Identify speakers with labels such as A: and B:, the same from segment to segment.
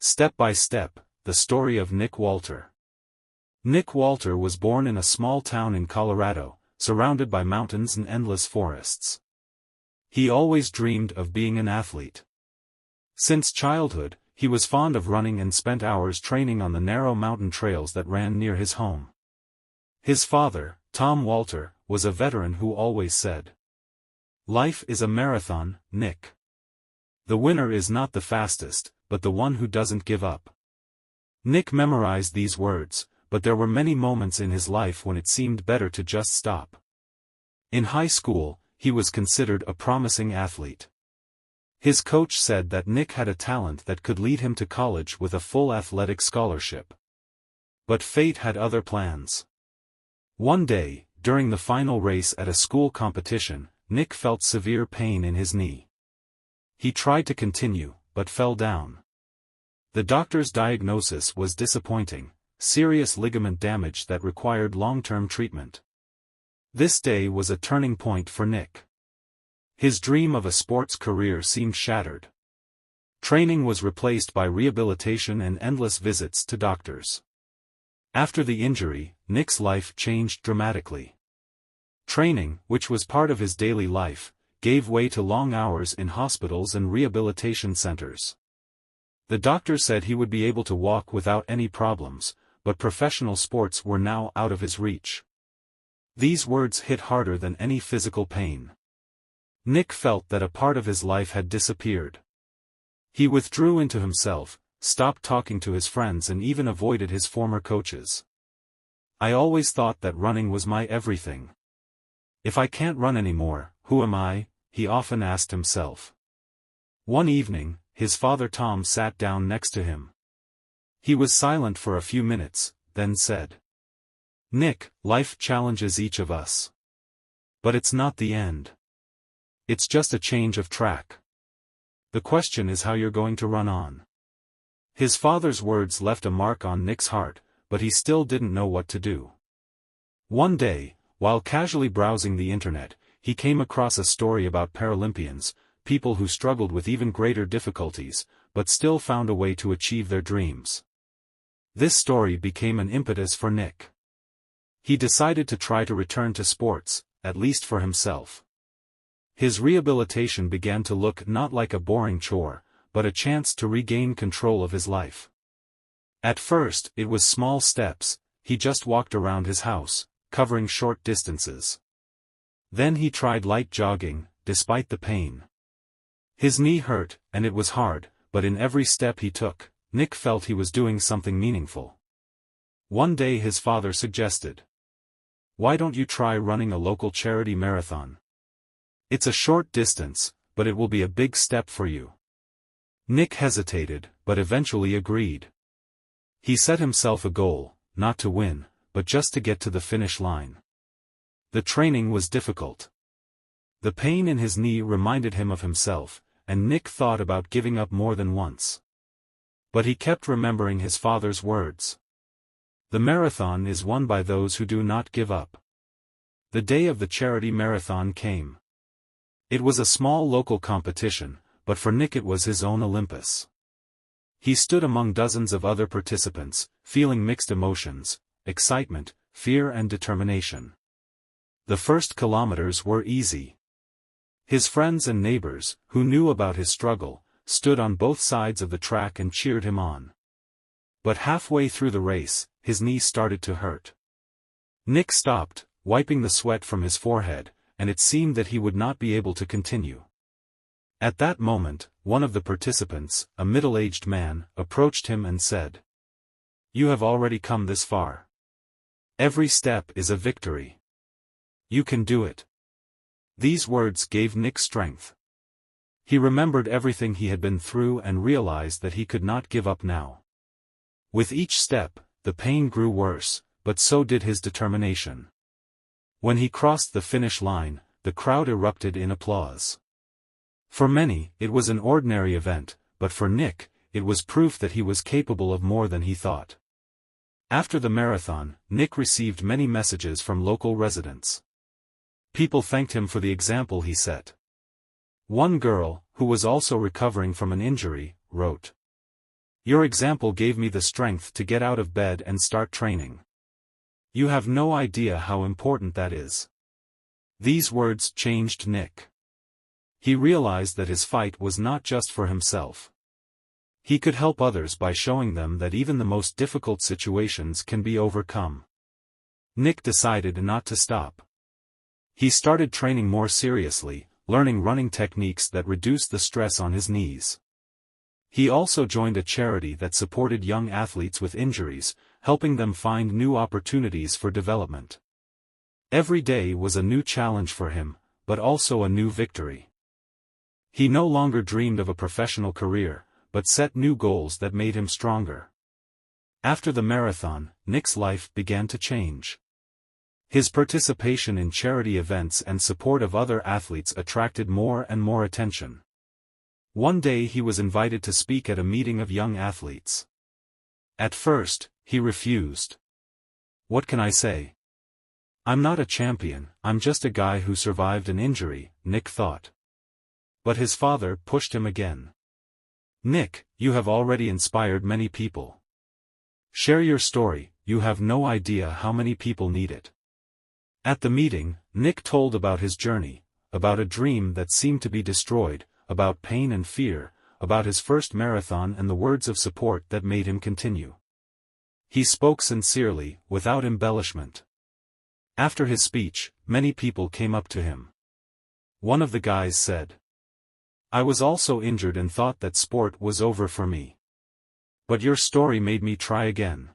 A: Step by Step, the story of Nick Walter. Nick Walter was born in a small town in Colorado, surrounded by mountains and endless forests. He always dreamed of being an athlete. Since childhood, he was fond of running and spent hours training on the narrow mountain trails that ran near his home. His father, Tom Walter, was a veteran who always said, "Life is a marathon, Nick. The winner is not the fastest, but the one who doesn't give up." Nick memorized these words, but there were many moments in his life when it seemed better to just stop. In high school, he was considered a promising athlete. His coach said that Nick had a talent that could lead him to college with a full athletic scholarship. But fate had other plans. One day, during the final race at a school competition, Nick felt severe pain in his knee. He tried to continue, but fell down. The doctor's diagnosis was disappointing: serious ligament damage that required long-term treatment. This day was a turning point for Nick. His dream of a sports career seemed shattered. Training was replaced by rehabilitation and endless visits to doctors. After the injury, Nick's life changed dramatically. Training, which was part of his daily life, gave way to long hours in hospitals and rehabilitation centers. The doctor said he would be able to walk without any problems, but professional sports were now out of his reach. These words hit harder than any physical pain. Nick felt that a part of his life had disappeared. He withdrew into himself, stopped talking to his friends and even avoided his former coaches. "I always thought that running was my everything. If I can't run anymore, who am I?" he often asked himself. One evening, his father Tom sat down next to him. He was silent for a few minutes, then said, "Nick, life challenges each of us. But it's not the end. It's just a change of track. The question is how you're going to run on." His father's words left a mark on Nick's heart, but he still didn't know what to do. One day, while casually browsing the internet, he came across a story about Paralympians, people who struggled with even greater difficulties, but still found a way to achieve their dreams. This story became an impetus for Nick. He decided to try to return to sports, at least for himself. His rehabilitation began to look not like a boring chore, but a chance to regain control of his life. At first, it was small steps. He just walked around his house, covering short distances. Then he tried light jogging, despite the pain. His knee hurt, and it was hard, but in every step he took, Nick felt he was doing something meaningful. One day his father suggested, "Why don't you try running a local charity marathon? It's a short distance, but it will be a big step for you." Nick hesitated, but eventually agreed. He set himself a goal, not to win, but just to get to the finish line. The training was difficult. The pain in his knee reminded him of himself, and Nick thought about giving up more than once. But he kept remembering his father's words. The marathon is won by those who do not give up. The day of the charity marathon came. It was a small local competition, but for Nick it was his own Olympus. He stood among dozens of other participants, feeling mixed emotions: excitement, fear and determination. The first kilometers were easy. His friends and neighbors, who knew about his struggle, stood on both sides of the track and cheered him on. But halfway through the race, his knee started to hurt. Nick stopped, wiping the sweat from his forehead, and it seemed that he would not be able to continue. At that moment, one of the participants, a middle-aged man, approached him and said, "You have already come this far. Every step is a victory. You can do it." These words gave Nick strength. He remembered everything he had been through and realized that he could not give up now. With each step, the pain grew worse, but so did his determination. When he crossed the finish line, the crowd erupted in applause. For many, it was an ordinary event, but for Nick, it was proof that he was capable of more than he thought. After the marathon, Nick received many messages from local residents. People thanked him for the example he set. One girl, who was also recovering from an injury, wrote, Your example gave me the strength to get out of bed and start training. You have no idea how important that is." These words changed Nick. He realized that his fight was not just for himself. He could help others by showing them that even the most difficult situations can be overcome. Nick decided not to stop. He started training more seriously, learning running techniques that reduced the stress on his knees. He also joined a charity that supported young athletes with injuries, helping them find new opportunities for development. Every day was a new challenge for him, but also a new victory. He no longer dreamed of a professional career, but set new goals that made him stronger. After the marathon, Nick's life began to change. His participation in charity events and support of other athletes attracted more and more attention. One day he was invited to speak at a meeting of young athletes. At first, he refused. "What can I say? I'm not a champion, I'm just a guy who survived an injury," Nick thought. But his father pushed him again. "Nick, you have already inspired many people. Share your story, you have no idea how many people need it." At the meeting, Nick told about his journey, about a dream that seemed to be destroyed, about pain and fear, about his first marathon and the words of support that made him continue. He spoke sincerely, without embellishment. After his speech, many people came up to him. One of the guys said, "I was also injured and thought that sport was over for me. But your story made me try again."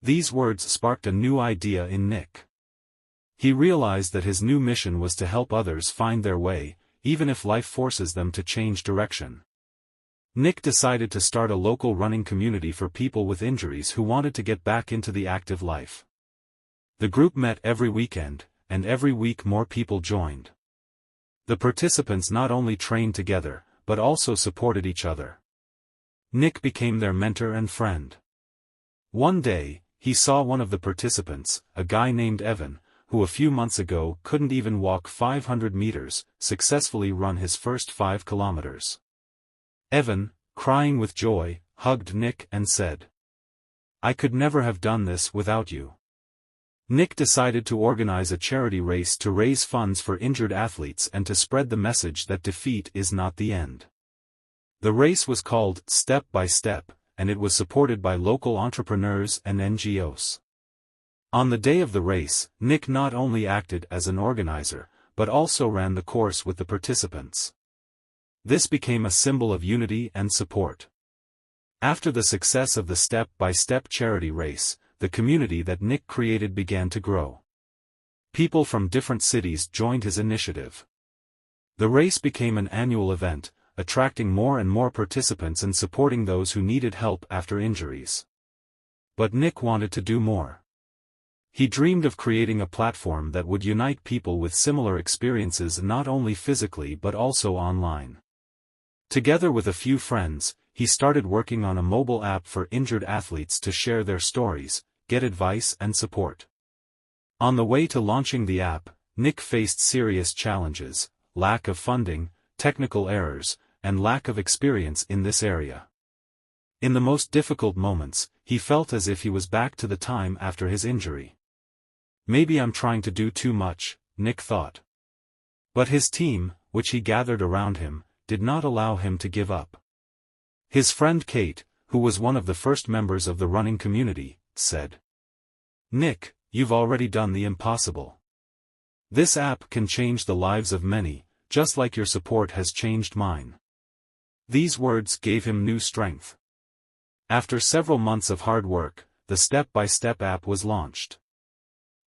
A: These words sparked a new idea in Nick. He realized that his new mission was to help others find their way, even if life forces them to change direction. Nick decided to start a local running community for people with injuries who wanted to get back into the active life. The group met every weekend, and every week more people joined. The participants not only trained together, but also supported each other. Nick became their mentor and friend. One day, he saw one of the participants, a guy named Evan, who a few months ago couldn't even walk 500 meters, successfully run his first 5 kilometers. Evan, crying with joy, hugged Nick and said, "I could never have done this without you." Nick decided to organize a charity race to raise funds for injured athletes and to spread the message that defeat is not the end. The race was called Step by Step, and it was supported by local entrepreneurs and NGOs. On the day of the race, Nick not only acted as an organizer, but also ran the course with the participants. This became a symbol of unity and support. After the success of the Step by Step charity race, the community that Nick created began to grow. People from different cities joined his initiative. The race became an annual event, attracting more and more participants and supporting those who needed help after injuries. But Nick wanted to do more. He dreamed of creating a platform that would unite people with similar experiences not only physically but also online. Together with a few friends, he started working on a mobile app for injured athletes to share their stories, get advice and support. On the way to launching the app, Nick faced serious challenges: lack of funding, technical errors, and lack of experience in this area. In the most difficult moments, he felt as if he was back to the time after his injury. "Maybe I'm trying to do too much," Nick thought. But his team, which he gathered around him, did not allow him to give up. His friend Kate, who was one of the first members of the running community, said, "Nick, you've already done the impossible. This app can change the lives of many, just like your support has changed mine." These words gave him new strength. After several months of hard work, the step-by-step app was launched.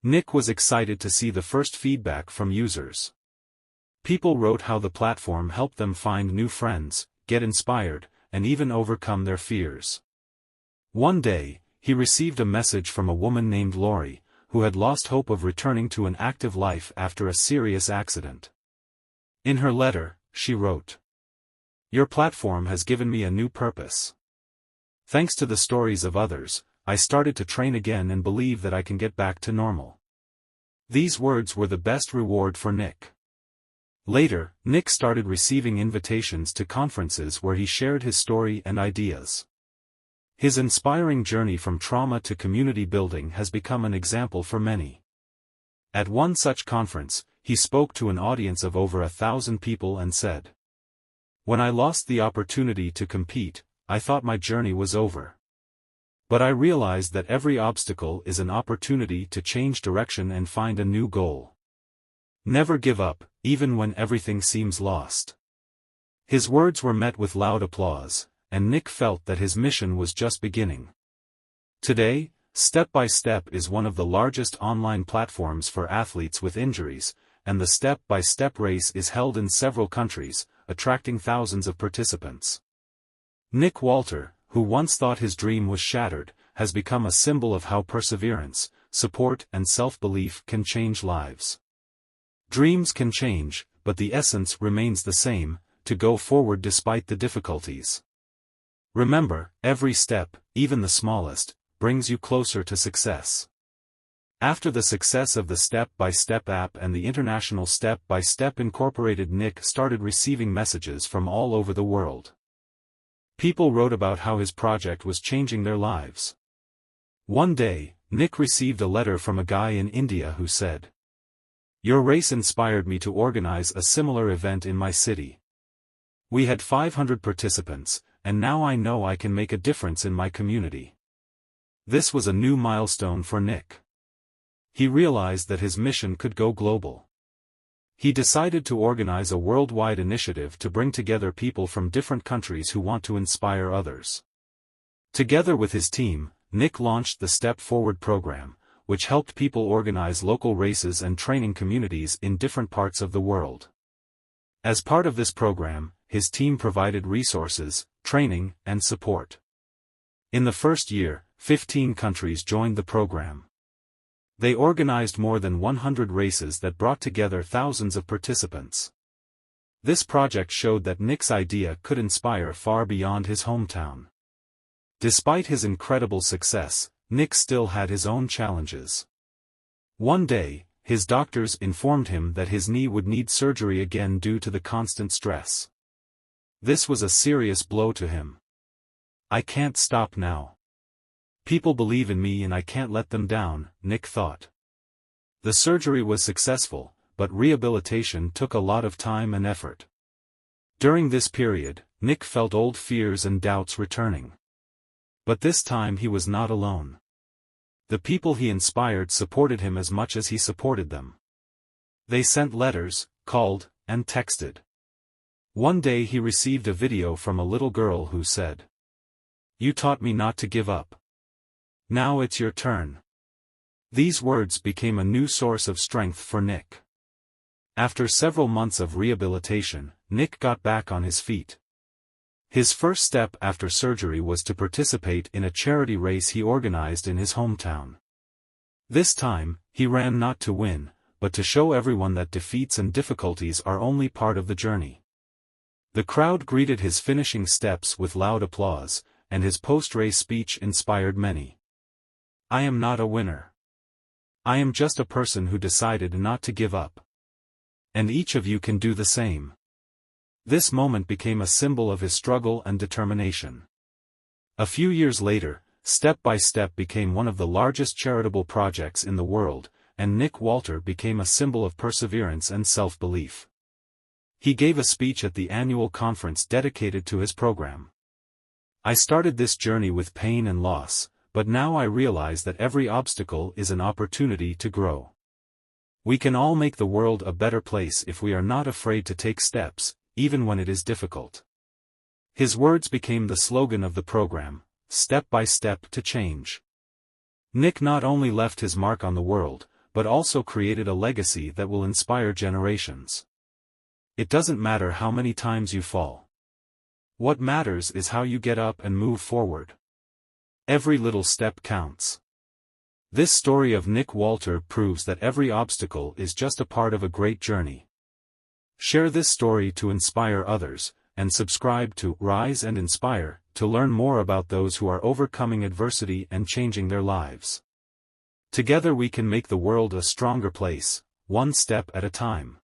A: Nick was excited to see the first feedback from users. People wrote how the platform helped them find new friends, get inspired, and even overcome their fears. One day, he received a message from a woman named Lori, who had lost hope of returning to an active life after a serious accident. In her letter, she wrote, "Your platform has given me a new purpose. Thanks to the stories of others, I started to train again and believe that I can get back to normal." These words were the best reward for Nick. Later, Nick started receiving invitations to conferences where he shared his story and ideas. His inspiring journey from trauma to community building has become an example for many. At one such conference, he spoke to an audience of over 1,000 people and said, "When I lost the opportunity to compete, I thought my journey was over. But I realized that every obstacle is an opportunity to change direction and find a new goal. Never give up, even when everything seems lost." His words were met with loud applause, and Nick felt that his mission was just beginning. Today, Step by Step is one of the largest online platforms for athletes with injuries, and the Step by Step race is held in several countries, attracting thousands of participants. Nick Walter, who once thought his dream was shattered, has become a symbol of how perseverance, support and self-belief can change lives. Dreams can change, but the essence remains the same: to go forward despite the difficulties. Remember, every step, even the smallest, brings you closer to success. After the success of the Step by Step app and the international Step by Step Incorporated, Nick started receiving messages from all over the world. People wrote about how his project was changing their lives. One day, Nick received a letter from a guy in India who said, "Your race inspired me to organize a similar event in my city. We had 500 participants, and now I know I can make a difference in my community." This was a new milestone for Nick. He realized that his mission could go global. He decided to organize a worldwide initiative to bring together people from different countries who want to inspire others. Together with his team, Nick launched the Step Forward program, which helped people organize local races and training communities in different parts of the world. As part of this program, his team provided resources, training, and support. In the first year, 15 countries joined the program. They organized more than 100 races that brought together thousands of participants. This project showed that Nick's idea could inspire far beyond his hometown. Despite his incredible success, Nick still had his own challenges. One day, his doctors informed him that his knee would need surgery again due to the constant stress. This was a serious blow to him. "I can't stop now. People believe in me and I can't let them down," Nick thought. The surgery was successful, but rehabilitation took a lot of time and effort. During this period, Nick felt old fears and doubts returning. But this time he was not alone. The people he inspired supported him as much as he supported them. They sent letters, called, and texted. One day he received a video from a little girl who said, "You taught me not to give up. Now it's your turn." These words became a new source of strength for Nick. After several months of rehabilitation, Nick got back on his feet. His first step after surgery was to participate in a charity race he organized in his hometown. This time, he ran not to win, but to show everyone that defeats and difficulties are only part of the journey. The crowd greeted his finishing steps with loud applause, and his post-race speech inspired many. "I am not a winner. I am just a person who decided not to give up. And each of you can do the same." This moment became a symbol of his struggle and determination. A few years later, Step by Step became one of the largest charitable projects in the world, and Nick Walter became a symbol of perseverance and self-belief. He gave a speech at the annual conference dedicated to his program. "I started this journey with pain and loss, but now I realize that every obstacle is an opportunity to grow. We can all make the world a better place if we are not afraid to take steps, even when it is difficult." His words became the slogan of the program, "Step by Step to Change." Nick not only left his mark on the world, but also created a legacy that will inspire generations. It doesn't matter how many times you fall. What matters is how you get up and move forward. Every little step counts. This story of Nick Walter proves that every obstacle is just a part of a great journey. Share this story to inspire others, and subscribe to Rise and Inspire to learn more about those who are overcoming adversity and changing their lives. Together we can make the world a stronger place, one step at a time.